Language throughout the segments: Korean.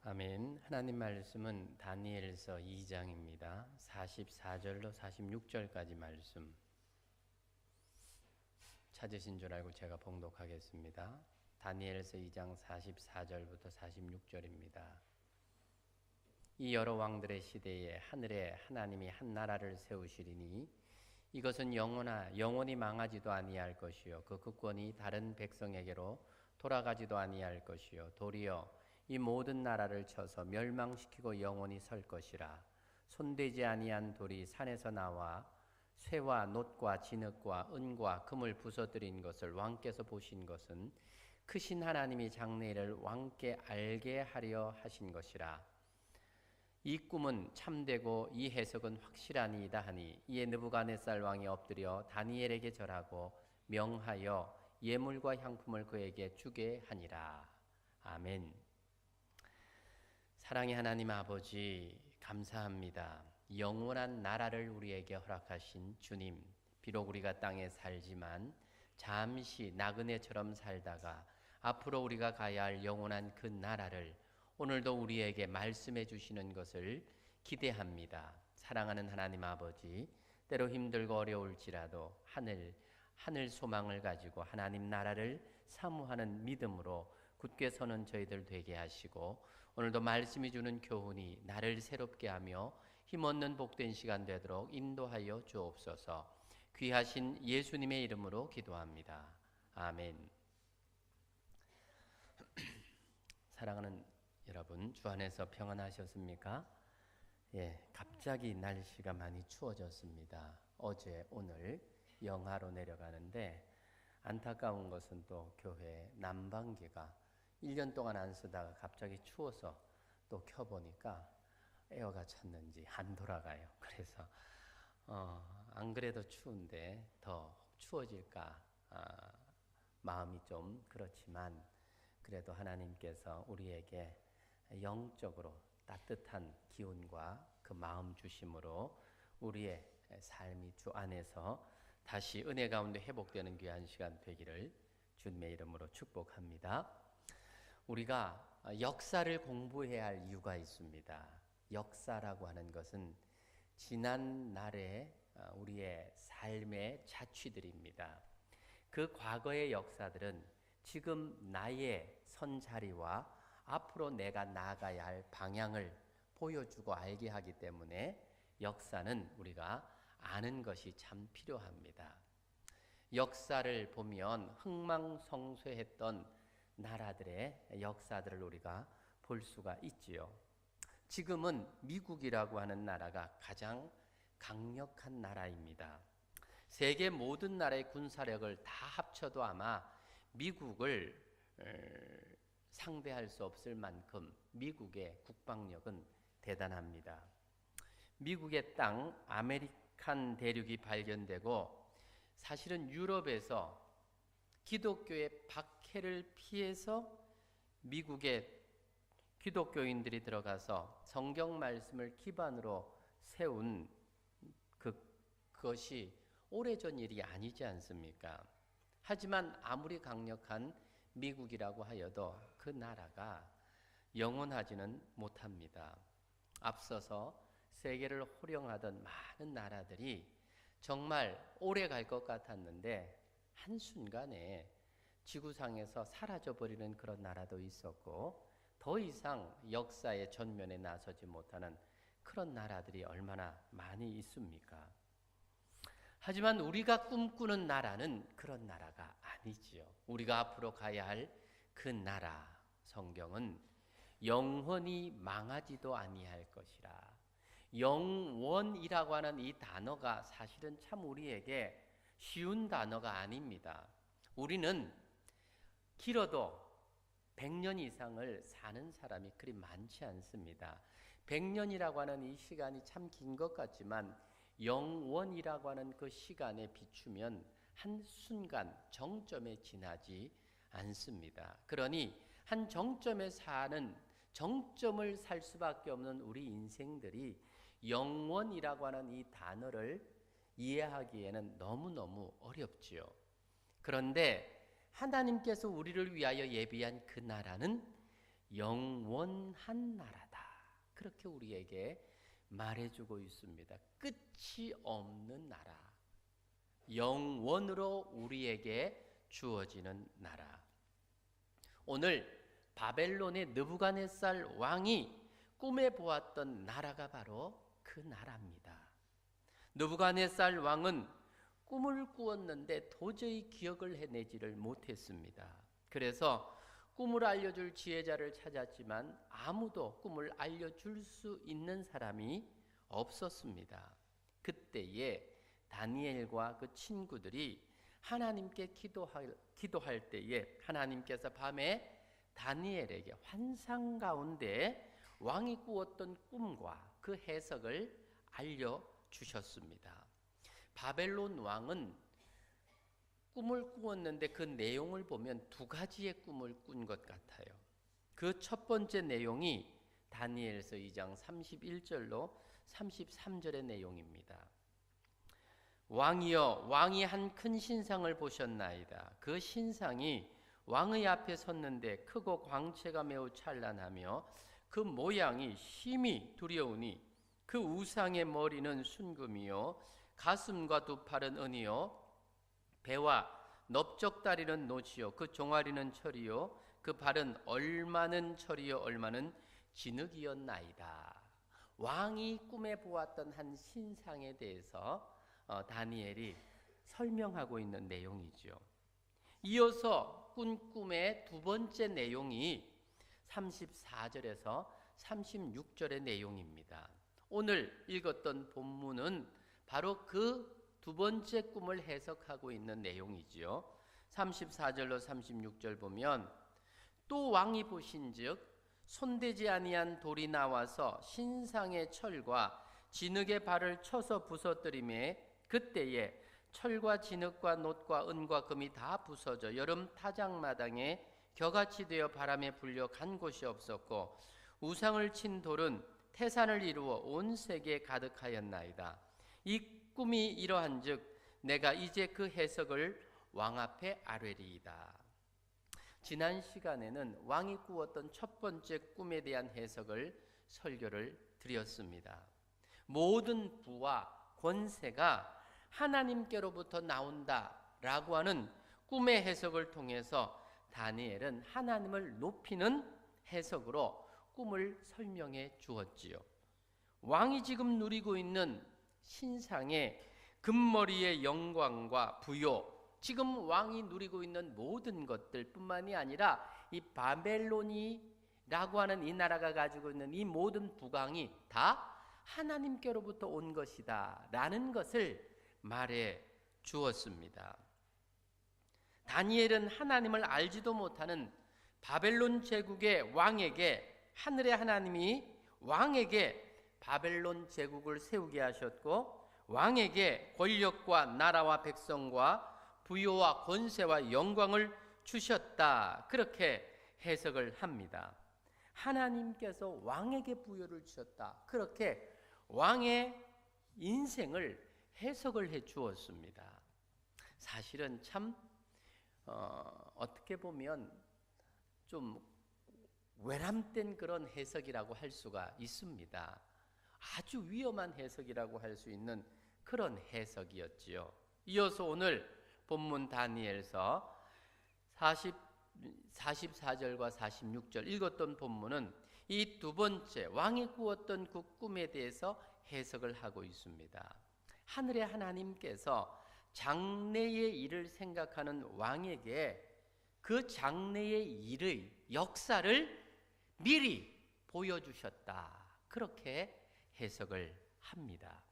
아멘. 하나님 말씀은 다니엘서 2장입니다. 44절로 46절까지 말씀 찾으신 줄 알고 제가 봉독하겠습니다. 다니엘서 2장 44절부터 46절입니다. 이 여러 왕들의 시대에 하늘에 하나님이 한 나라를 세우시리니 이것은 영원히 망하지도 아니할 것이요 그 국권이 다른 백성에게로 돌아가지도 아니할 것이요 도리어 이 모든 나라를 쳐서 멸망시키고 영원히 설 것이라. 손대지 아니한 돌이 산에서 나와 쇠와 놋과 진흙과 은과 금을 부서뜨린 것을 왕께서 보신 것은 크신 하나님이 장래일을 왕께 알게 하려 하신 것이라. 이 꿈은 참되고 이 해석은 확실하니이다 하니 이에 느부갓네살 왕이 엎드려 다니엘에게 절하고 명하여 예물과 향품을 그에게 주게 하니라. 아멘. 사랑의 하나님 아버지 감사합니다. 영원한 나라를 우리에게 허락하신 주님, 비록 우리가 땅에 살지만 잠시 나그네처럼 살다가 앞으로 우리가 가야 할 영원한 그 나라를 오늘도 우리에게 말씀해 주시는 것을 기대합니다. 사랑하는 하나님 아버지, 때로 힘들고 어려울지라도 하늘 소망을 가지고 하나님 나라를 사모하는 믿음으로 굳게 서는 저희들 되게 하시고 오늘도 말씀이 주는 교훈이 나를 새롭게 하며 힘없는 복된 시간 되도록 인도하여 주옵소서. 귀하신 예수님의 이름으로 기도합니다. 아멘. 사랑하는 여러분, 주 안에서 평안하셨습니까? 갑자기 날씨가 많이 추워졌습니다. 어제 오늘 영하로 내려가는데 안타까운 것은 또 교회 난방기가 1년 동안 안 쓰다가 갑자기 추워서 또 켜보니까 에어가 찼는지 안 돌아가요. 그래서 안 그래도 추운데 더 추워질까 마음이 좀 그렇지만 그래도 하나님께서 우리에게 영적으로 따뜻한 기운과 그 마음 주심으로 우리의 삶이 주 안에서 다시 은혜 가운데 회복되는 귀한 시간 되기를 주님의 이름으로 축복합니다. 우리가 역사를 공부해야 할 이유가 있습니다. 역사라고 하는 것은 지난 날의 우리의 삶의 자취들입니다. 그 과거의 역사들은 지금 나의 선 자리와 앞으로 내가 나아가야 할 방향을 보여주고 알게 하기 때문에 역사는 우리가 아는 것이 참 필요합니다. 역사를 보면 흥망성쇠했던 나라들의 역사들을 우리가 볼 수가 있지요. 지금은 미국이라고 하는 나라가 가장 강력한 나라입니다. 세계 모든 나라의 군사력을 다 합쳐도 아마 미국을 상대할 수 없을 만큼 미국의 국방력은 대단합니다. 미국의 땅 아메리칸 대륙이 발견되고 사실은 유럽에서 기독교의 박해를 피해서 미국의 기독교인들이 들어가서 성경 말씀을 기반으로 세운 그것이 오래전 일이 아니지 않습니까? 하지만 아무리 강력한 미국이라고 하여도 그 나라가 영원하지는 못합니다. 앞서서 세계를 호령하던 많은 나라들이 정말 오래 갈 것 같았는데 한순간에 지구상에서 사라져버리는 그런 나라도 있었고 더 이상 역사의 전면에 나서지 못하는 그런 나라들이 얼마나 많이 있습니까? 하지만 우리가 꿈꾸는 나라는 그런 나라가 아니지요. 우리가 앞으로 가야 할 그 나라, 성경은 영원히 망하지도 아니할 것이라. 영원이라고 하는 이 단어가 사실은 참 우리에게 쉬운 단어가 아닙니다. 우리는 길어도 100년 이상을 사는 사람이 그리 많지 않습니다. 100년이라고 하는 이 시간이 참 긴 것 같지만 영원이라고 하는 그 시간에 비추면 한순간 정점에 지나지 않습니다. 그러니 한 정점에 사는 정점을 살 수밖에 없는 우리 인생들이 영원이라고 하는 이 단어를 이해하기에는 너무너무 어렵지요. 그런데 하나님께서 우리를 위하여 예비한 그 나라는 영원한 나라다. 그렇게 우리에게 말해주고 있습니다. 끝이 없는 나라, 영원으로 우리에게 주어지는 나라. 오늘 바벨론의 느부갓네살 왕이 꿈에 보았던 나라가 바로 그 나라입니다. 느부갓네살 왕은 꿈을 꾸었는데 도저히 기억을 해내지를 못했습니다. 그래서 꿈을 알려줄 지혜자를 찾았지만 아무도 꿈을 알려줄 수 있는 사람이 없었습니다. 그때에 다니엘과 그 친구들이 하나님께 기도할 때에 하나님께서 밤에 다니엘에게 환상 가운데 왕이 꾸었던 꿈과 그 해석을 알려주셨습니다. 바벨론 왕은 꿈을 꾸었는데 그 내용을 보면 두 가지의 꿈을 꾼 것 같아요. 그 첫 번째 내용이 다니엘서 2장 31절로 33절의 내용입니다. 왕이여, 왕이 한 큰 신상을 보셨나이다. 그 신상이 왕의 앞에 섰는데 크고 광채가 매우 찬란하며 그 모양이 심히 두려우니 그 우상의 머리는 순금이요 가슴과 두 팔은 은이요 배와 넓적다리는 노지요 그 종아리는 철이요 그 발은 얼마는 철이요 얼마는 진흙이었나이다. 왕이 꿈에 보았던 한 신상에 대해서 다니엘이 설명하고 있는 내용이죠. 이어서 꾼 꿈의 두 번째 내용이 34절에서 36절의 내용입니다. 오늘 읽었던 본문은 바로 그 두 번째 꿈을 해석하고 있는 내용이지요. 34절로 36절 보면 또 왕이 보신즉 손대지 아니한 돌이 나와서 신상의 철과 진흙의 발을 쳐서 부서뜨리매 그때에 철과 진흙과 놋과 은과 금이 다 부서져 여름 타작마당에 겨같이 되어 바람에 불려 간 곳이 없었고 우상을 친 돌은 태산을 이루어 온 세계에 가득하였나이다. 이 꿈이 이러한즉 내가 이제 그 해석을 왕 앞에 아뢰리이다. 지난 시간에는 왕이 꾸었던 첫 번째 꿈에 대한 해석을 설교를 드렸습니다. 모든 부와 권세가 하나님께로부터 나온다라고 하는 꿈의 해석을 통해서 다니엘은 하나님을 높이는 해석으로 꿈을 설명해 주었지요. 왕이 지금 누리고 있는 신상의 금머리의 영광과 부요, 지금 왕이 누리고 있는 모든 것들뿐만이 아니라 이 바벨론이라고 하는 이 나라가 가지고 있는 이 모든 부강이 다 하나님께로부터 온 것이다 라는 것을 말해 주었습니다. 다니엘은 하나님을 알지도 못하는 바벨론 제국의 왕에게 하늘의 하나님이 왕에게 바벨론 제국을 세우게 하셨고 왕에게 권력과 나라와 백성과 부요와 권세와 영광을 주셨다. 그렇게 해석을 합니다. 하나님께서 왕에게 부요를 주셨다. 그렇게 왕의 인생을 해석을 해 주었습니다. 사실은 참 어떻게 보면 좀 외람된 그런 해석이라고 할 수가 있습니다. 아주 위험한 해석이라고 할 수 있는 그런 해석이었지요. 이어서 오늘 본문 다니엘서 44절과 46절 읽었던 본문은 이 두 번째 왕이 꾸었던 그 꿈에 대해서 해석을 하고 있습니다. 하늘의 하나님께서 장래의 일을 생각하는 왕에게 그 장래의 일의 역사를 미리 보여주셨다. 그렇게 해석을 합니다.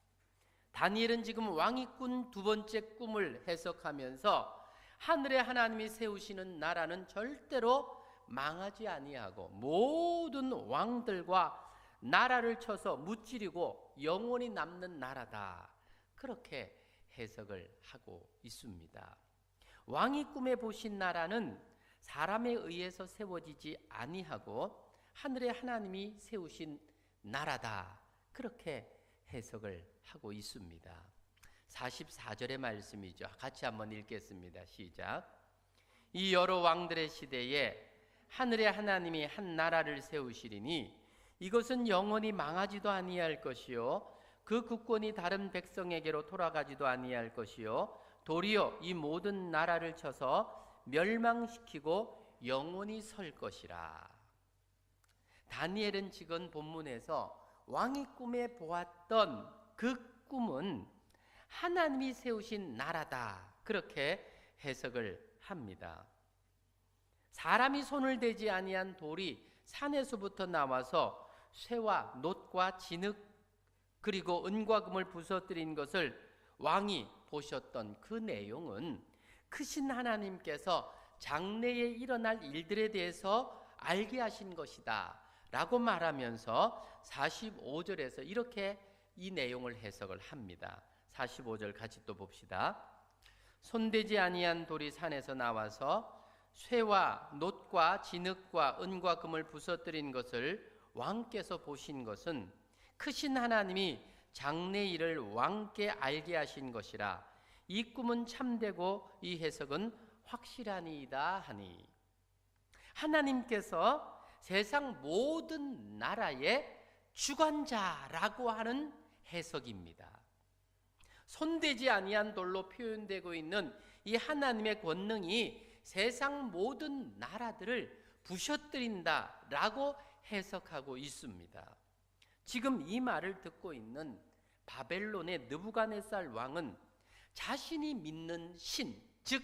다니엘은 지금 왕이 꾼 두 번째 꿈을 해석하면서 하늘의 하나님이 세우시는 나라는 절대로 망하지 아니하고 모든 왕들과 나라를 쳐서 무찌르고 영원히 남는 나라다. 그렇게 해석을 하고 있습니다. 왕이 꿈에 보신 나라는 사람에 의해서 세워지지 아니하고 하늘의 하나님이 세우신 나라다. 그렇게 해석을 하고 있습니다. 44절의 말씀이죠. 같이 한번 읽겠습니다. 시작. 이 여러 왕들의 시대에 하늘의 하나님이 한 나라를 세우시리니 이것은 영원히 망하지도 아니할 것이요 그 국권이 다른 백성에게로 돌아가지도 아니할 것이요 도리어 이 모든 나라를 쳐서 멸망시키고 영원히 설 것이라. 다니엘은 지금 본문에서 왕이 꿈에 보았던 그 꿈은 하나님이 세우신 나라다, 그렇게 해석을 합니다. 사람이 손을 대지 아니한 돌이 산에서부터 나와서 쇠와 놋과 진흙 그리고 은과 금을 부서뜨린 것을 왕이 보셨던 그 내용은 크신 하나님께서 장래에 일어날 일들에 대해서 알게 하신 것이다 라고 말하면서 45절에서 이렇게 이 내용을 해석을 합니다. 45절 같이 또 봅시다. 손대지 아니한 돌이 산에서 나와서 쇠와 놋과 진흙과 은과 금을 부서뜨린 것을 왕께서 보신 것은 크신 하나님이 장래 일을 왕께 알게 하신 것이라. 이 꿈은 참되고 이 해석은 확실하니이다 하니. 하나님께서 세상 모든 나라의 주관자라고 하는 해석입니다. 손대지 아니한 돌로 표현되고 있는 이 하나님의 권능이 세상 모든 나라들을 부셔뜨린다라고 해석하고 있습니다. 지금 이 말을 듣고 있는 바벨론의 느부갓네살 왕은 자신이 믿는 신, 즉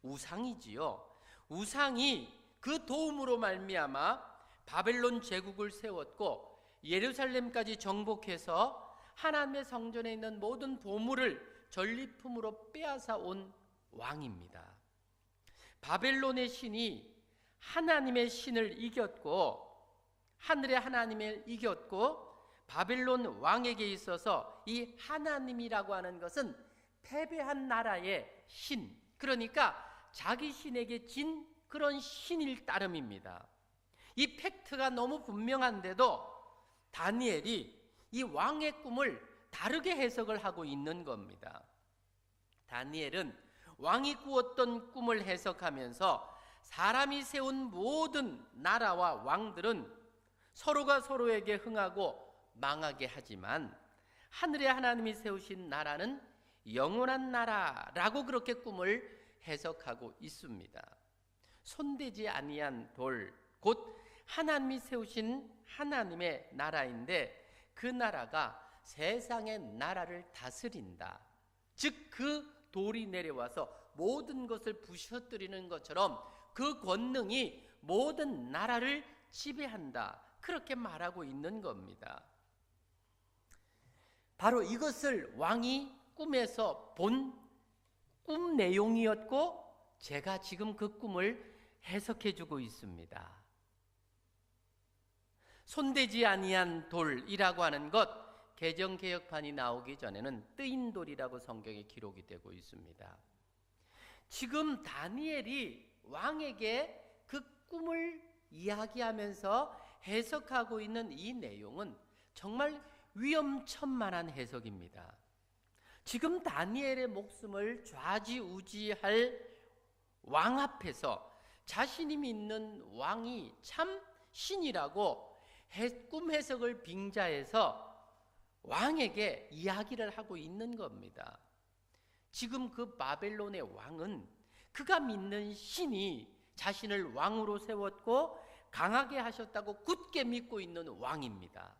우상이지요. 우상이 그 도움으로 말미암아 바벨론 제국을 세웠고 예루살렘까지 정복해서 하나님의 성전에 있는 모든 보물을 전리품으로 빼앗아 온 왕입니다. 바벨론의 신이 하나님의 신을 이겼고 하늘의 하나님을 이겼고 바벨론 왕에게 있어서 이 하나님이라고 하는 것은 패배한 나라의 신, 그러니까 자기 신에게 진 그런 신일 따름입니다. 이 팩트가 너무 분명한데도 다니엘이 이 왕의 꿈을 다르게 해석을 하고 있는 겁니다. 다니엘은 왕이 꾸었던 꿈을 해석하면서 사람이 세운 모든 나라와 왕들은 서로가 서로에게 흥하고 망하게 하지만 하늘의 하나님이 세우신 나라는 영원한 나라라고 그렇게 꿈을 해석하고 있습니다. 손대지 아니한 돌, 곧 하나님이 세우신 하나님의 나라인데 그 나라가 세상의 나라를 다스린다. 즉 그 돌이 내려와서 모든 것을 부셔뜨리는 것처럼 그 권능이 모든 나라를 지배한다. 그렇게 말하고 있는 겁니다. 바로 이것을 왕이 꿈에서 본 꿈 내용이었고 제가 지금 그 꿈을 해석해 주고 있습니다. 손대지 아니한 돌이라고 하는 것, 개정개혁판이 나오기 전에는 뜨인 돌이라고 성경에 기록이 되고 있습니다. 지금 다니엘이 왕에게 그 꿈을 이야기하면서 해석하고 있는 이 내용은 정말 위험천만한 해석입니다. 지금 다니엘의 목숨을 좌지우지할 왕 앞에서 자신이 믿는 왕이 참 신이라고 꿈 해석을 빙자해서 왕에게 이야기를 하고 있는 겁니다. 지금 그 바벨론의 왕은 그가 믿는 신이 자신을 왕으로 세웠고 강하게 하셨다고 굳게 믿고 있는 왕입니다.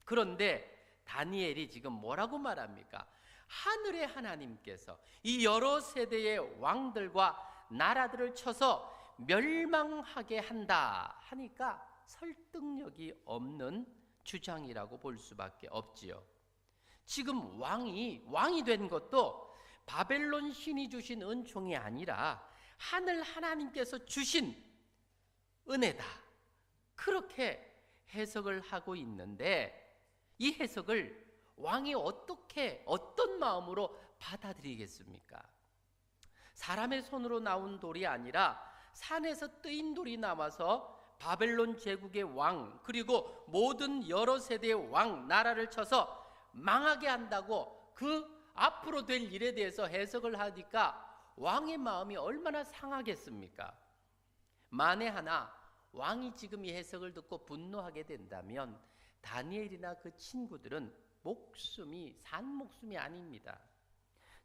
그런데 다니엘이 지금 뭐라고 말합니까? 하늘의 하나님께서 이 여러 세대의 왕들과 나라들을 쳐서 멸망하게 한다 하니까 설득력이 없는 주장이라고 볼 수밖에 없지요. 지금 왕이 된 것도 바벨론 신이 주신 은총이 아니라 하늘 하나님께서 주신 은혜다. 그렇게 해석을 하고 있는데 이 해석을 왕이 어떤 마음으로 받아들이겠습니까? 사람의 손으로 나온 돌이 아니라 산에서 뜨인 돌이 나와서 바벨론 제국의 왕 그리고 모든 여러 세대의 왕 나라를 쳐서 망하게 한다고 그 앞으로 될 일에 대해서 해석을 하니까 왕의 마음이 얼마나 상하겠습니까? 만에 하나 왕이 지금 이 해석을 듣고 분노하게 된다면 다니엘이나 그 친구들은 산 목숨이 아닙니다.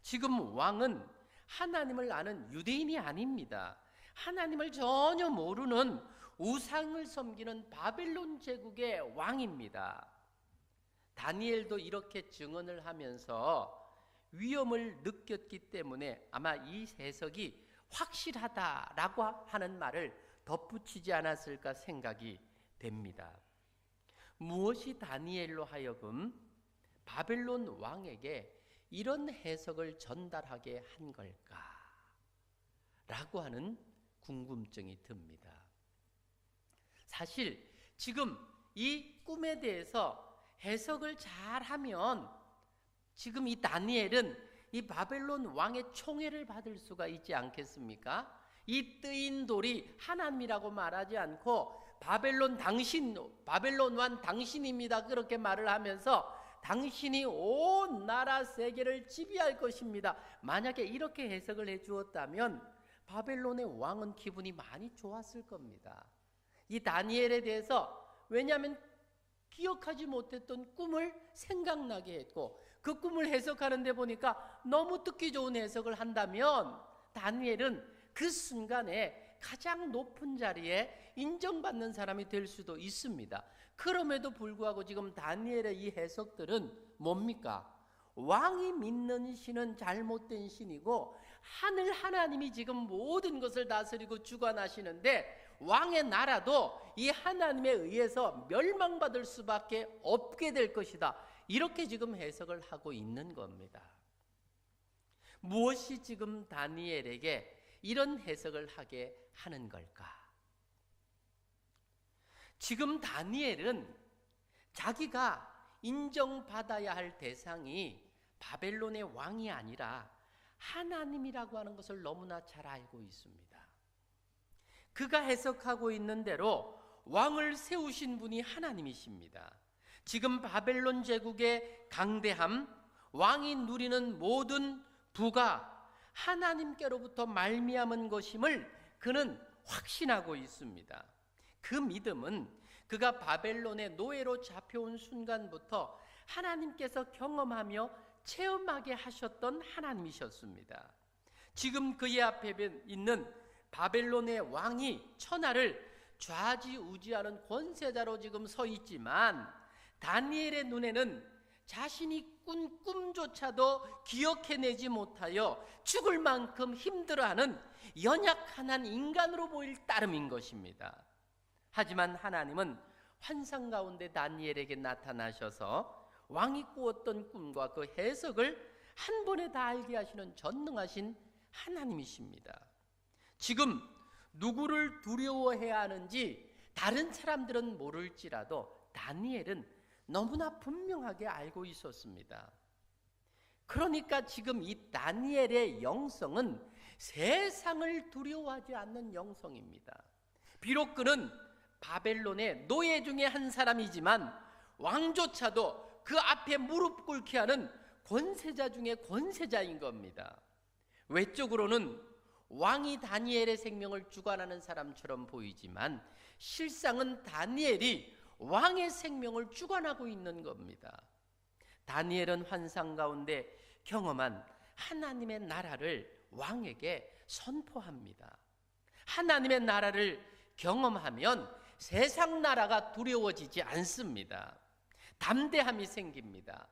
지금 왕은 하나님을 아는 유대인이 아닙니다. 하나님을 전혀 모르는 우상을 섬기는 바벨론 제국의 왕입니다. 다니엘도 이렇게 증언을 하면서 위험을 느꼈기 때문에 아마 이 해석이 확실하다라고 하는 말을 덧붙이지 않았을까 생각이 됩니다. 무엇이 다니엘로 하여금 바벨론 왕에게 이런 해석을 전달하게 한 걸까? 라고 하는 궁금증이 듭니다. 사실 지금 이 꿈에 대해서 해석을 잘하면 지금 이 다니엘은 이 바벨론 왕의 총애를 받을 수가 있지 않겠습니까? 이 뜨인 돌이 하나님이라고 말하지 않고 바벨론 왕 당신입니다. 그렇게 말을 하면서 당신이 온 나라 세계를 지배할 것입니다. 만약에 이렇게 해석을 해 주었다면 바벨론의 왕은 기분이 많이 좋았을 겁니다. 이 다니엘에 대해서 왜냐하면 기억하지 못했던 꿈을 생각나게 했고 그 꿈을 해석하는 데 보니까 너무 듣기 좋은 해석을 한다면 다니엘은 그 순간에 가장 높은 자리에 인정받는 사람이 될 수도 있습니다. 그럼에도 불구하고 지금 다니엘의 이 해석들은 뭡니까? 왕이 믿는 신은 잘못된 신이고 하늘 하나님이 지금 모든 것을 다스리고 주관하시는데 왕의 나라도 이 하나님에 의해서 멸망받을 수밖에 없게 될 것이다. 이렇게 지금 해석을 하고 있는 겁니다. 무엇이 지금 다니엘에게 이런 해석을 하게 하는 걸까? 지금 다니엘은 자기가 인정받아야 할 대상이 바벨론의 왕이 아니라 하나님이라고 하는 것을 너무나 잘 알고 있습니다. 그가 해석하고 있는 대로 왕을 세우신 분이 하나님이십니다. 지금 바벨론 제국의 강대함, 왕이 누리는 모든 부가 하나님께로부터 말미암은 것임을 그는 확신하고 있습니다. 그 믿음은 그가 바벨론의 노예로 잡혀온 순간부터 하나님께서 경험하며 체험하게 하셨던 하나님이셨습니다. 지금 그의 앞에 있는 바벨론의 왕이 천하를 좌지우지하는 권세자로 지금 서 있지만 다니엘의 눈에는 자신이 꾼 꿈조차도 기억해내지 못하여 죽을 만큼 힘들어하는 연약한 한 인간으로 보일 따름인 것입니다. 하지만 하나님은 환상 가운데 다니엘에게 나타나셔서 왕이 꾸었던 꿈과 그 해석을 한 번에 다 알게 하시는 전능하신 하나님이십니다. 지금 누구를 두려워해야 하는지 다른 사람들은 모를지라도 다니엘은 너무나 분명하게 알고 있었습니다. 그러니까 지금 이 다니엘의 영성은 세상을 두려워하지 않는 영성입니다. 비록 그는 바벨론의 노예 중에 한 사람이지만 왕조차도 그 앞에 무릎 꿇게 하는 권세자 중에 권세자인 겁니다. 외적으로는 왕이 다니엘의 생명을 주관하는 사람처럼 보이지만 실상은 다니엘이 왕의 생명을 주관하고 있는 겁니다. 다니엘은 환상 가운데 경험한 하나님의 나라를 왕에게 선포합니다. 하나님의 나라를 경험하면 세상 나라가 두려워지지 않습니다. 담대함이 생깁니다.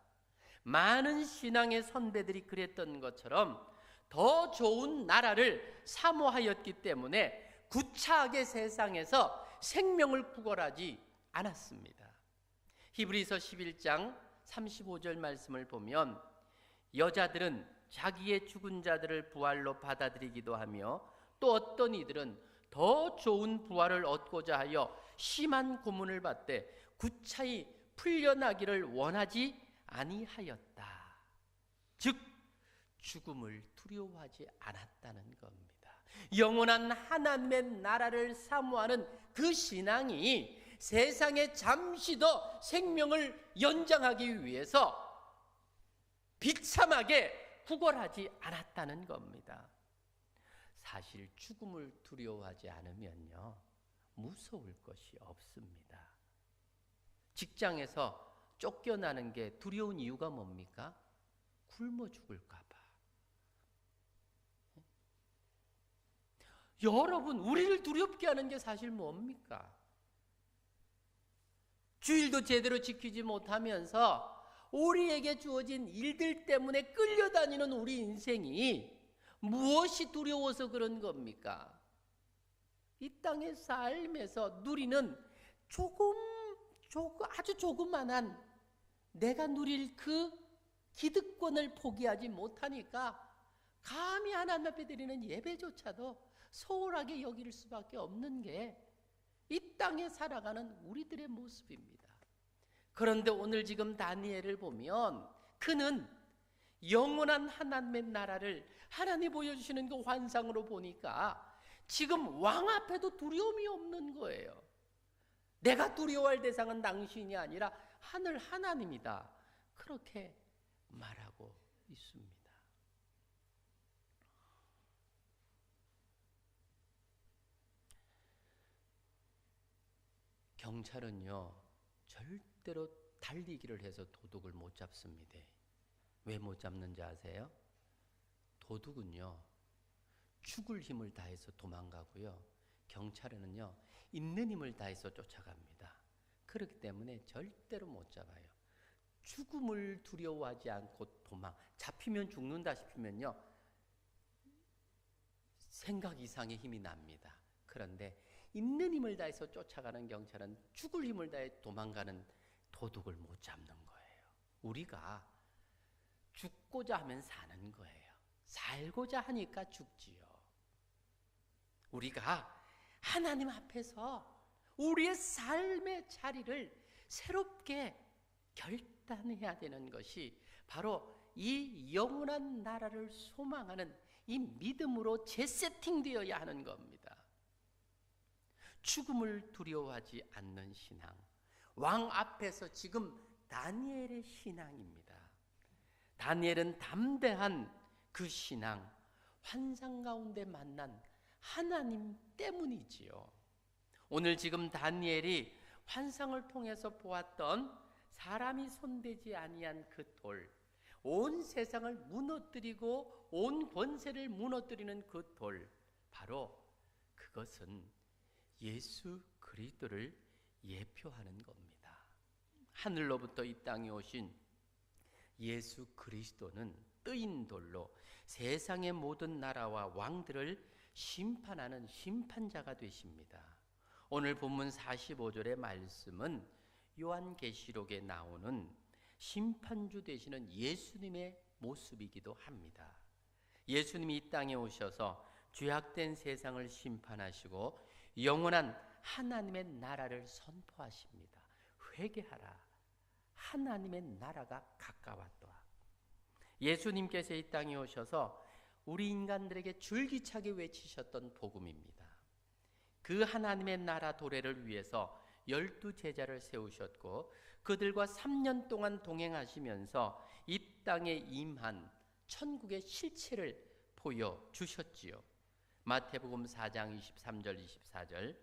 많은 신앙의 선배들이 그랬던 것처럼 더 좋은 나라를 사모하였기 때문에 구차하게 세상에서 생명을 구걸하지 않았습니다. 히브리서 11장 35절 말씀을 보면 여자들은 자기의 죽은 자들을 부활로 받아들이기도 하며 또 어떤 이들은 더 좋은 부활을 얻고자 하여 심한 고문을 받되 구차히 풀려나기를 원하지 아니하였다. 즉 죽음을 두려워하지 않았다는 겁니다. 영원한 하나님의 나라를 사모하는 그 신앙이 세상에 잠시 더 생명을 연장하기 위해서 비참하게 구걸하지 않았다는 겁니다. 사실 죽음을 두려워하지 않으면요, 무서울 것이 없습니다. 직장에서 쫓겨나는 게 두려운 이유가 뭡니까? 굶어 죽을까 봐. 여러분, 우리를 두렵게 하는 게 사실 뭡니까? 주일도 제대로 지키지 못하면서 우리에게 주어진 일들 때문에 끌려다니는 우리 인생이 무엇이 두려워서 그런 겁니까? 이 땅의 삶에서 누리는 아주 조그만한 내가 누릴 그 기득권을 포기하지 못하니까 감히 하나님 앞에 드리는 예배조차도 소홀하게 여길 수밖에 없는 게 이 땅에 살아가는 우리들의 모습입니다. 그런데 오늘 지금 다니엘을 보면 그는 영원한 하나님의 나라를 하나님이 보여주시는 그 환상으로 보니까 지금 왕 앞에도 두려움이 없는 거예요. 내가 두려워할 대상은 당신이 아니라 하늘 하나님이다. 그렇게 말하고 있습니다. 경찰은요, 절대로 달리기를 해서 도둑을 못 잡습니다. 왜 못 잡는지 아세요? 도둑은요, 죽을 힘을 다해서 도망가고요, 경찰은요, 있는 힘을 다해서 쫓아갑니다. 그렇기 때문에 절대로 못 잡아요. 죽음을 두려워하지 않고 잡히면 죽는다 싶으면요, 생각 이상의 힘이 납니다. 그런데 있는 힘을 다해서 쫓아가는 경찰은 죽을 힘을 다해 도망가는 도둑을 못 잡는 거예요. 우리가 죽고자 하면 사는 거예요. 살고자 하니까 죽지요. 우리가 하나님 앞에서 우리의 삶의 자리를 새롭게 결단해야 되는 것이 바로 이 영원한 나라를 소망하는 이 믿음으로 재세팅되어야 하는 겁니다. 죽음을 두려워하지 않는 신앙, 왕 앞에서 지금 다니엘의 신앙입니다. 다니엘은 담대한 그 신앙, 환상 가운데 만난 하나님 때문이지요. 오늘 지금 다니엘이 환상을 통해서 보았던 사람이 손대지 아니한 그 돌, 온 세상을 무너뜨리고 온 권세를 무너뜨리는 그 돌, 바로 그것은 예수 그리스도를 예표하는 겁니다. 하늘로부터 이 땅에 오신 예수 그리스도는 뜨인 돌로 세상의 모든 나라와 왕들을 심판하는 심판자가 되십니다. 오늘 본문 45절의 말씀은 요한계시록에 나오는 심판주 되시는 예수님의 모습이기도 합니다. 예수님이 이 땅에 오셔서 죄악된 세상을 심판하시고 영원한 하나님의 나라를 선포하십니다. 회개하라. 하나님의 나라가 가까웠도다. 예수님께서 이 땅에 오셔서 우리 인간들에게 줄기차게 외치셨던 복음입니다. 그 하나님의 나라 도래를 위해서 12제자를 세우셨고 그들과 3년 동안 동행하시면서 이 땅에 임한 천국의 실체를 보여주셨지요. 마태복음 4장 23절 24절,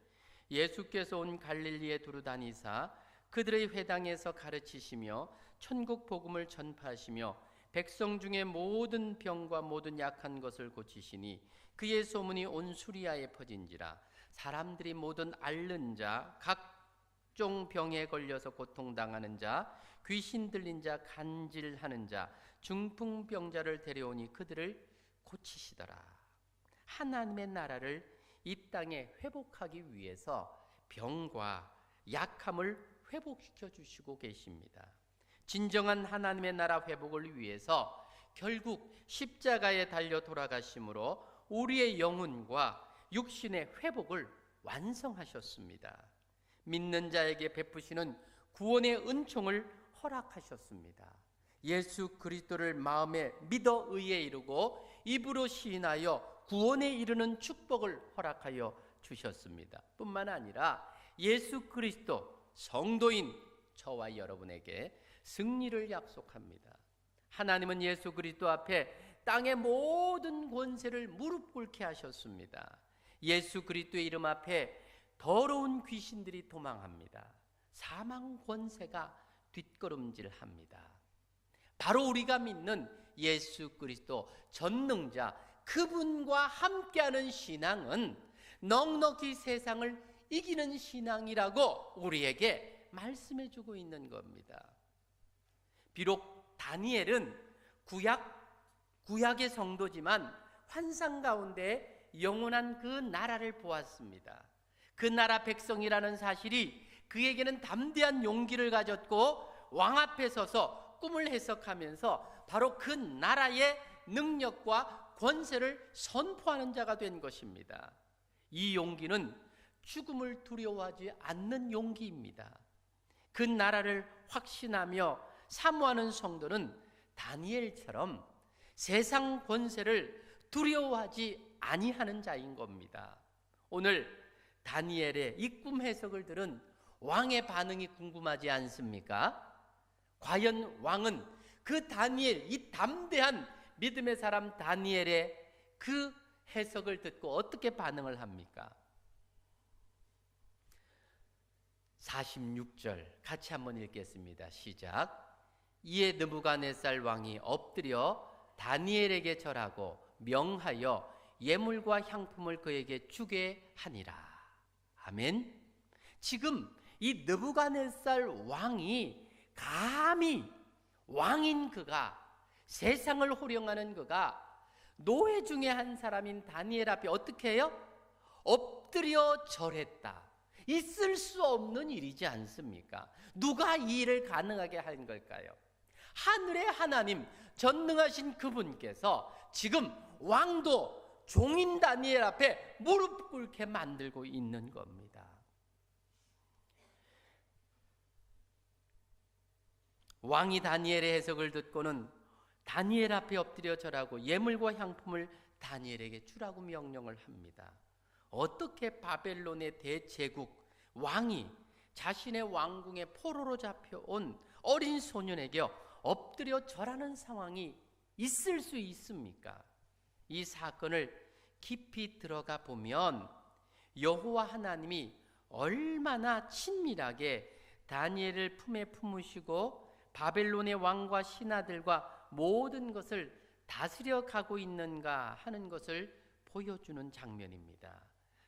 예수께서 온 갈릴리에 두루 다니사 그들의 회당에서 가르치시며 천국 복음을 전파하시며 백성 중에 모든 병과 모든 약한 것을 고치시니 그의 소문이 온 수리아에 퍼진지라. 사람들이 모든 앓는 자, 각종 병에 걸려서 고통당하는 자, 귀신 들린 자, 간질하는 자, 중풍병자를 데려오니 그들을 고치시더라. 하나님의 나라를 이 땅에 회복하기 위해서 병과 약함을 회복시켜 주시고 계십니다. 진정한 하나님의 나라 회복을 위해서 결국 십자가에 달려 돌아가심으로 우리의 영혼과 육신의 회복을 완성하셨습니다. 믿는 자에게 베푸시는 구원의 은총을 허락하셨습니다. 예수 그리스도를 마음에 믿어 의에 이르고 입으로 시인하여 구원에 이르는 축복을 허락하여 주셨습니다. 뿐만 아니라 예수 그리스도 성도인 저와 여러분에게 승리를 약속합니다. 하나님은 예수 그리스도 앞에 땅의 모든 권세를 무릎 꿇게 하셨습니다. 예수 그리스도의 이름 앞에 더러운 귀신들이 도망합니다. 사망 권세가 뒷걸음질합니다. 바로 우리가 믿는 예수 그리스도 전능자 그분과 함께하는 신앙은 넉넉히 세상을 이기는 신앙이라고 우리에게 말씀해주고 있는 겁니다. 비록 다니엘은 구약의 성도지만 환상 가운데 영원한 그 나라를 보았습니다. 그 나라 백성이라는 사실이 그에게는 담대한 용기를 가졌고 왕 앞에 서서 꿈을 해석하면서 바로 그 나라의 능력과 권세를 선포하는 자가 된 것입니다. 이 용기는 죽음을 두려워하지 않는 용기입니다. 그 나라를 확신하며 사모하는 성도는 다니엘처럼 세상 권세를 두려워하지 아니하는 자인 겁니다. 오늘 다니엘의 이 꿈 해석을 들은 왕의 반응이 궁금하지 않습니까? 과연 왕은 그 다니엘, 이 담대한 믿음의 사람 다니엘의 그 해석을 듣고 어떻게 반응을 합니까? 46절 같이 한번 읽겠습니다. 시작. 이에 느부갓네살 왕이 엎드려 다니엘에게 절하고 명하여 예물과 향품을 그에게 주게 하니라. 아멘. 지금 이 느부갓네살 왕이 감히 왕인 그가, 세상을 호령하는 그가 노예 중에 한 사람인 다니엘 앞에 어떻게 해요? 엎드려 절했다. 있을 수 없는 일이지 않습니까? 누가 이 일을 가능하게 한 걸까요? 하늘의 하나님, 전능하신 그분께서 지금 왕도 종인 다니엘 앞에 무릎 꿇게 만들고 있는 겁니다. 왕이 다니엘의 해석을 듣고는 다니엘 앞에 엎드려 절하고 예물과 향품을 다니엘에게 주라고 명령을 합니다. 어떻게 바벨론의 대제국 왕이 자신의 왕궁에 포로로 잡혀온 어린 소년에게 엎드려 절하는 상황이 있을 수 있습니까? 이 사건을 깊이 들어가 보면 여호와 하나님이 얼마나 친밀하게 다니엘을 품에 품으시고 바벨론의 왕과 신하들과 모든 것을 다스려 가고 있는가 하는 것을 보여주는 장면입니다.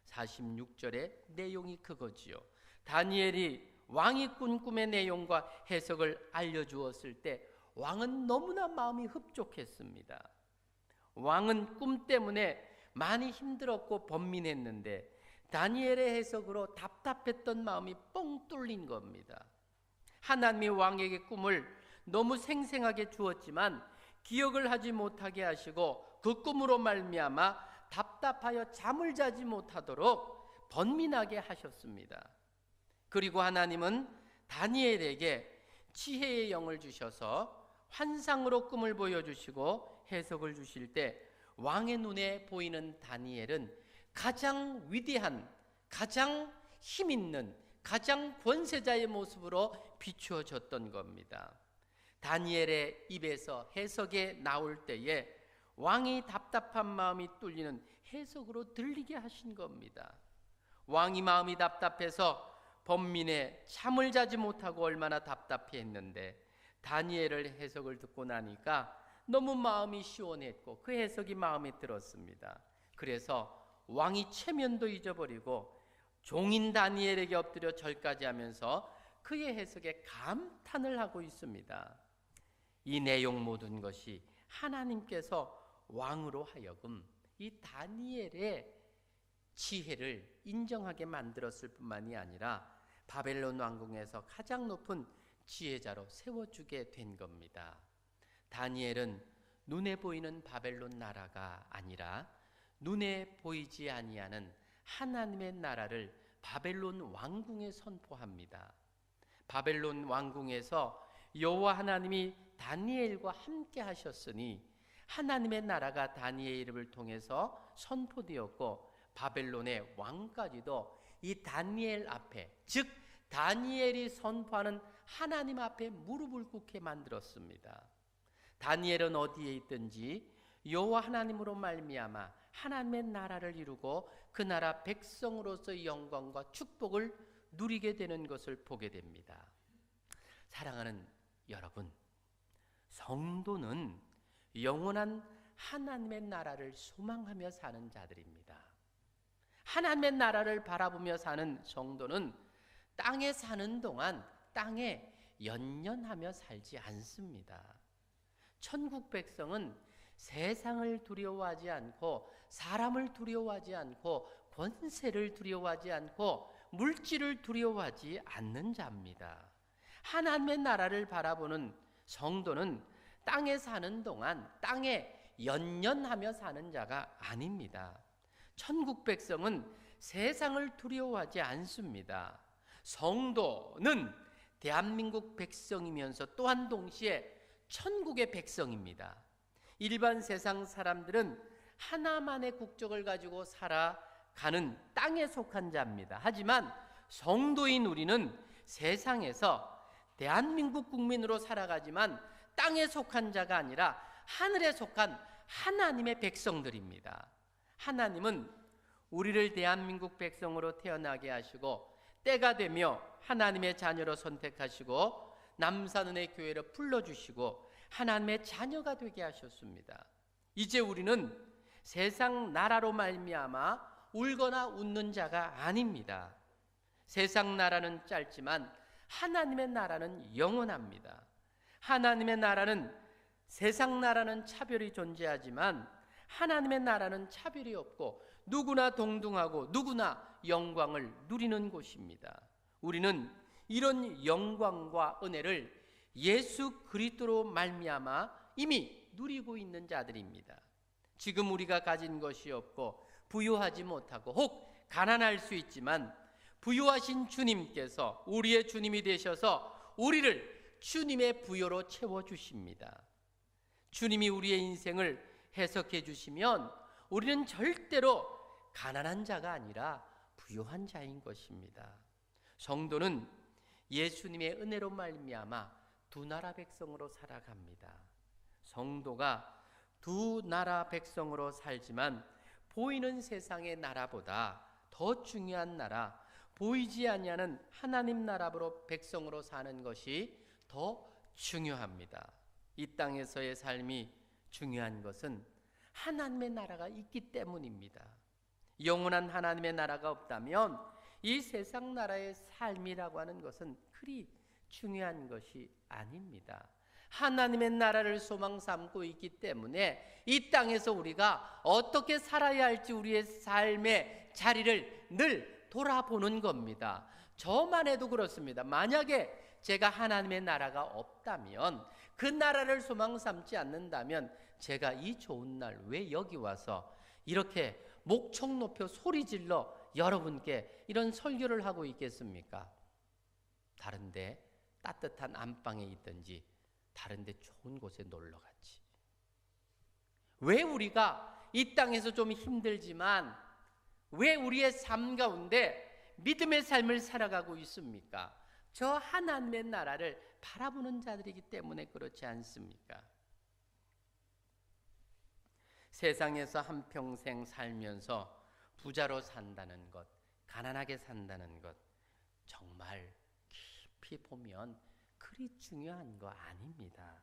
46절의 내용이 그거지요. 다니엘이 왕이 꾼 꿈의 내용과 해석을 알려주었을 때 왕은 너무나 마음이 흡족했습니다. 왕은 꿈 때문에 많이 힘들었고 번민했는데 다니엘의 해석으로 답답했던 마음이 뻥 뚫린 겁니다. 하나님이 왕에게 꿈을 너무 생생하게 주었지만 기억을 하지 못하게 하시고 그 꿈으로 말미암아 답답하여 잠을 자지 못하도록 번민하게 하셨습니다. 그리고 하나님은 다니엘에게 지혜의 영을 주셔서 환상으로 꿈을 보여주시고 해석을 주실 때 왕의 눈에 보이는 다니엘은 가장 위대한, 가장 힘있는, 가장 권세자의 모습으로 비추어졌던 겁니다. 다니엘의 입에서 해석에 나올 때에 왕이 답답한 마음이 뚫리는 해석으로 들리게 하신 겁니다. 왕이 마음이 답답해서 번민에 잠을 자지 못하고 얼마나 답답해했는데 다니엘의 해석을 듣고 나니까 너무 마음이 시원했고 그 해석이 마음에 들었습니다. 그래서 왕이 체면도 잊어버리고 종인 다니엘에게 엎드려 절까지 하면서 그의 해석에 감탄을 하고 있습니다. 이 내용 모든 것이 하나님께서 왕으로 하여금 이 다니엘의 지혜를 인정하게 만들었을 뿐만이 아니라 바벨론 왕궁에서 가장 높은 지혜자로 세워주게 된 겁니다. 다니엘은 눈에 보이는 바벨론 나라가 아니라 눈에 보이지 아니하는 하나님의 나라를 바벨론 왕궁에 선포합니다. 바벨론 왕궁에서 여호와 하나님이 다니엘과 함께 하셨으니 하나님의 나라가 다니엘의 이름을 통해서 선포되었고 바벨론의 왕까지도 이 다니엘 앞에, 즉 다니엘이 선포하는 하나님 앞에 무릎을 꿇게 만들었습니다. 다니엘은 어디에 있든지 여호와 하나님으로 말미암아 하나님의 나라를 이루고 그 나라 백성으로서의 영광과 축복을 누리게 되는 것을 보게 됩니다. 사랑하는 여러분, 성도는 영원한 하나님의 나라를 소망하며 사는 자들입니다. 하나님의 나라를 바라보며 사는 성도는 땅에 사는 동안 땅에 연연하며 살지 않습니다. 천국 백성은 세상을 두려워하지 않고 사람을 두려워하지 않고 권세를 두려워하지 않고 물질을 두려워하지 않는 자입니다. 하나님의 나라를 바라보는 성도는 땅에 사는 동안 땅에 연연하며 사는 자가 아닙니다. 천국 백성은 세상을 두려워하지 않습니다. 성도는 대한민국 백성이면서 또한 동시에 천국의 백성입니다. 일반 세상 사람들은 하나만의 국적을 가지고 살아가는 땅에 속한 자입니다. 하지만 성도인 우리는 세상에서 대한민국 국민으로 살아가지만 땅에 속한 자가 아니라 하늘에 속한 하나님의 백성들입니다. 하나님은 우리를 대한민국 백성으로 태어나게 하시고 때가 되며 하나님의 자녀로 선택하시고 남산은혜 교회로 불러주시고 하나님의 자녀가 되게 하셨습니다. 이제 우리는 세상 나라로 말미암아 울거나 웃는 자가 아닙니다. 세상 나라는 짧지만 하나님의 나라는 영원합니다. 하나님의 나라는 세상 나라는 차별이 존재하지만 하나님의 나라는 차별이 없고 누구나 동등하고 누구나 영광을 누리는 곳입니다. 우리는 이런 영광과 은혜를 예수 그리스도로 말미암아 이미 누리고 있는 자들입니다. 지금 우리가 가진 것이 없고 부유하지 못하고 혹 가난할 수 있지만 부유하신 주님께서 우리의 주님이 되셔서 우리를 주님의 부요로 채워주십니다. 주님이 우리의 인생을 해석해 주시면 우리는 절대로 가난한 자가 아니라 부유한 자인 것입니다. 성도는 예수님의 은혜로 말미암아 두 나라 백성으로 살아갑니다. 성도가 두 나라 백성으로 살지만 보이는 세상의 나라보다 더 중요한 나라, 보이지 아니하는 하나님 나라로 백성으로 사는 것이 더 중요합니다. 이 땅에서의 삶이 중요한 것은 하나님의 나라가 있기 때문입니다. 영원한 하나님의 나라가 없다면 이 세상 나라의 삶이라고 하는 것은 그리 중요한 것이 아닙니다. 하나님의 나라를 소망 삼고 있기 때문에 이 땅에서 우리가 어떻게 살아야 할지 우리의 삶의 자리를 늘 돌아보는 겁니다. 저만 해도 그렇습니다. 만약에 제가 하나님의 나라가 없다면, 그 나라를 소망 삼지 않는다면 제가 이 좋은 날 왜 여기 와서 이렇게 목청 높여 소리 질러 여러분께 이런 설교를 하고 있겠습니까? 다른데 따뜻한 안방에 있든지 다른데 좋은 곳에 놀러 갔지. 왜 우리가 이 땅에서 좀 힘들지만 왜 우리의 삶 가운데 믿음의 삶을 살아가고 있습니까? 저 하나님의 나라를 바라보는 자들이기 때문에 그렇지 않습니까? 세상에서 한평생 살면서 부자로 산다는 것, 가난하게 산다는 것, 정말 깊이 보면 그리 중요한 거 아닙니다.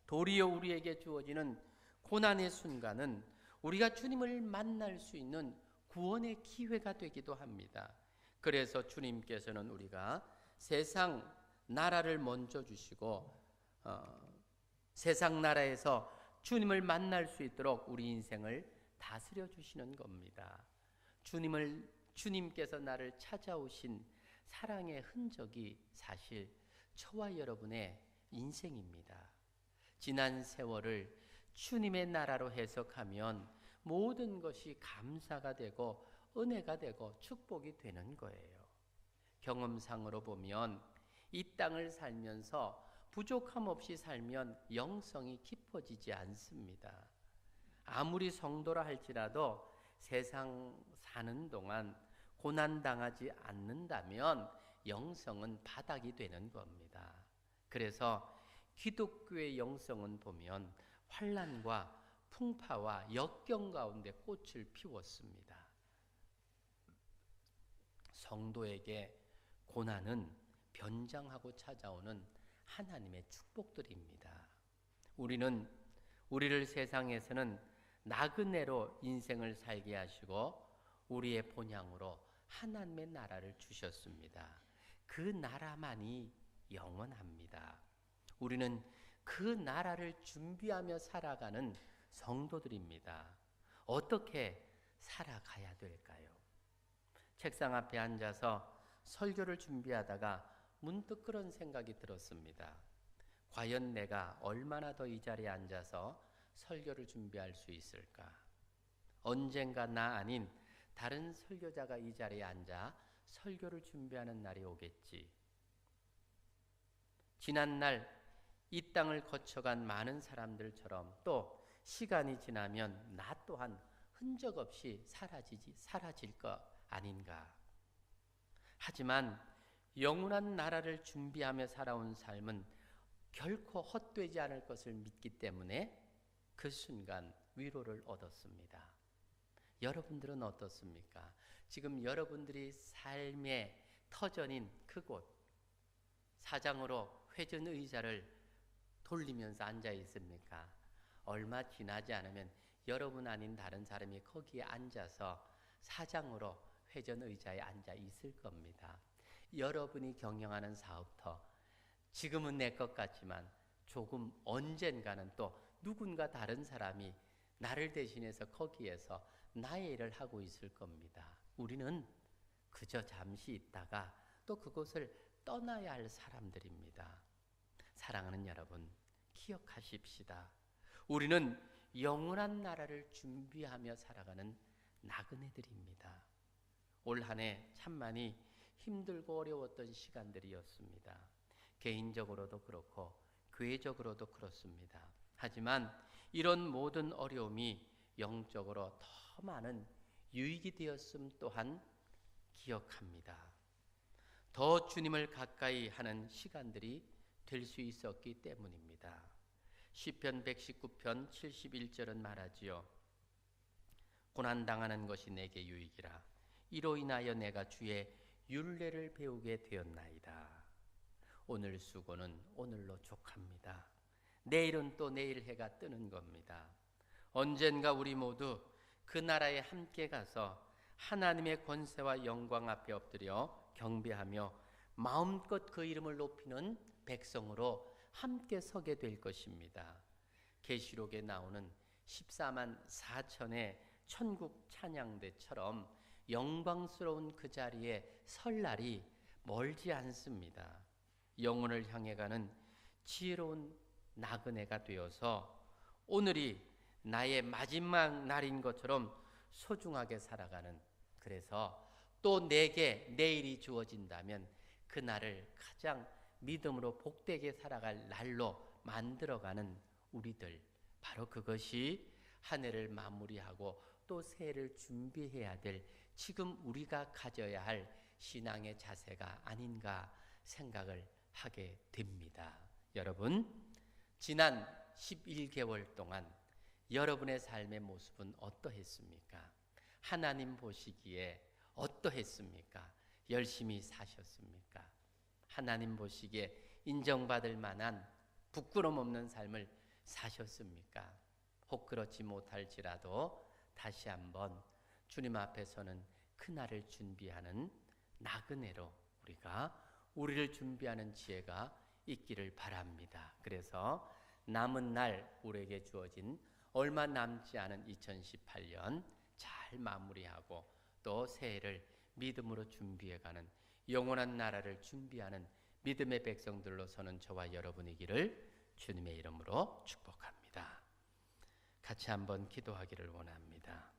도리어 우리에게 주어지는 고난의 순간은 우리가 주님을 만날 수 있는 구원의 기회가 되기도 합니다. 그래서 주님께서는 우리가 세상 나라를 먼저 주시고 세상 나라에서 주님을 만날 수 있도록 우리 인생을 다스려 주시는 겁니다. 주님께서 나를 찾아오신 사랑의 흔적이 사실 저와 여러분의 인생입니다. 지난 세월을 주님의 나라로 해석하면 모든 것이 감사가 되고 은혜가 되고 축복이 되는 거예요. 경험상으로 보면 이 땅을 살면서 부족함 없이 살면 영성이 깊어지지 않습니다. 아무리 성도라 할지라도 세상 사는 동안 고난당하지 않는다면 영성은 바닥이 되는 겁니다. 그래서 기독교의 영성은 보면 환난과 풍파와 역경 가운데 꽃을 피웠습니다. 성도에게 고난은 변장하고 찾아오는 하나님의 축복들입니다. 우리는 우리를 세상에서는 나그네로 인생을 살게 하시고 우리의 본향으로 하나님의 나라를 주셨습니다. 그 나라만이 영원합니다. 우리는 그 나라를 준비하며 살아가는 성도들입니다. 어떻게 살아가야 될까요? 책상 앞에 앉아서 설교를 준비하다가 문득 그런 생각이 들었습니다. 과연 내가 얼마나 더 이 자리에 앉아서 설교를 준비할 수 있을까? 언젠가 나 아닌 다른 설교자가 이 자리에 앉아 설교를 준비하는 날이 오겠지. 지난날 이 땅을 거쳐간 많은 사람들처럼 또 시간이 지나면 나 또한 흔적 없이 사라질 것 아닌가. 하지만 영원한 나라를 준비하며 살아온 삶은 결코 헛되지 않을 것을 믿기 때문에 그 순간 위로를 얻었습니다. 여러분들은 어떻습니까? 지금 여러분들이 삶의 터전인 그곳 사장으로 회전 의자를 돌리면서 앉아 있습니까? 얼마 지나지 않으면 여러분 아닌 다른 사람이 거기에 앉아서 사장으로 회전 의자에 앉아 있을 겁니다. 여러분이 경영하는 사업터 지금은 내 것 같지만 조금 언젠가는 또 누군가 다른 사람이 나를 대신해서 거기에서 나의 일을 하고 있을 겁니다. 우리는 그저 잠시 있다가 또 그곳을 떠나야 할 사람들입니다. 사랑하는 여러분, 기억하십시다. 우리는 영원한 나라를 준비하며 살아가는 나그네들입니다. 올 한 해 참 많이 힘들고 어려웠던 시간들이었습니다. 개인적으로도 그렇고 교회적으로도 그렇습니다. 하지만 이런 모든 어려움이 영적으로 더 많은 유익이 되었음 또한 기억합니다. 더 주님을 가까이 하는 시간들이 될 수 있었기 때문입니다. 시편 119편 71절은 말하지요. 고난당하는 것이 내게 유익이라. 이로 인하여 내가 주의 율례를 배우게 되었나이다. 오늘 수고는 오늘로 족합니다. 내일은 또 내일 해가 뜨는 겁니다. 언젠가 우리 모두 그 나라에 함께 가서 하나님의 권세와 영광 앞에 엎드려 경배하며 마음껏 그 이름을 높이는 백성으로 함께 서게 될 것입니다. 계시록에 나오는 14만 4천의 천국 찬양대처럼 영광스러운 그 자리에 설 날이 멀지 않습니다. 영혼을 향해 가는 지혜로운 나그네가 되어서 오늘이 나의 마지막 날인 것처럼 소중하게 살아가는, 그래서 또 내게 내일이 주어진다면 그 날을 가장 믿음으로 복되게 살아갈 날로 만들어가는 우리들, 바로 그것이 한 해를 마무리하고 또 새해를 준비해야 될 지금 우리가 가져야 할 신앙의 자세가 아닌가 생각을 하게 됩니다. 여러분, 지난 11개월 동안 여러분의 삶의 모습은 어떠했습니까? 하나님 보시기에 어떠했습니까? 열심히 사셨습니까? 하나님 보시기에 인정받을 만한 부끄럼 없는 삶을 사셨습니까? 혹 그렇지 못할지라도 다시 한번 주님 앞에서는 그날을 준비하는 나그네로 우리를 준비하는 지혜가 있기를 바랍니다. 그래서 남은 날 우리에게 주어진 얼마 남지 않은 2018년 잘 마무리하고 또 새해를 믿음으로 준비해가는 영원한 나라를 준비하는 믿음의 백성들로 서는 저와 여러분이기를 주님의 이름으로 축복합니다. 같이 한번 기도하기를 원합니다.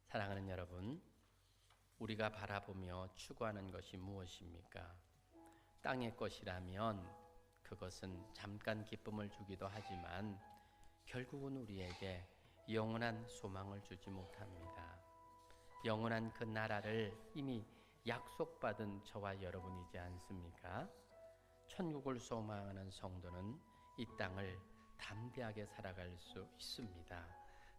사랑하는 여러분, 우리가 바라보며 추구하는 것이 무엇입니까? 땅의 것이라면 그것은 잠깐 기쁨을 주기도 하지만 결국은 우리에게 영원한 소망을 주지 못합니다. 영원한 그 나라를 이미 약속받은 저와 여러분이지 않습니까? 천국을 소망하는 성도는 이 땅을 담대하게 살아갈 수 있습니다.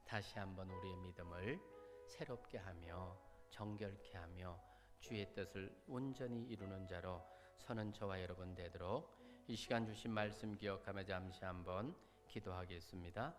다시 한번 우리의 믿음을 새롭게 하며 정결케 하며 주의 뜻을 온전히 이루는 자로 서는 저와 여러분 되도록 이 시간 주신 말씀 기억하며 잠시 한번 기도하겠습니다.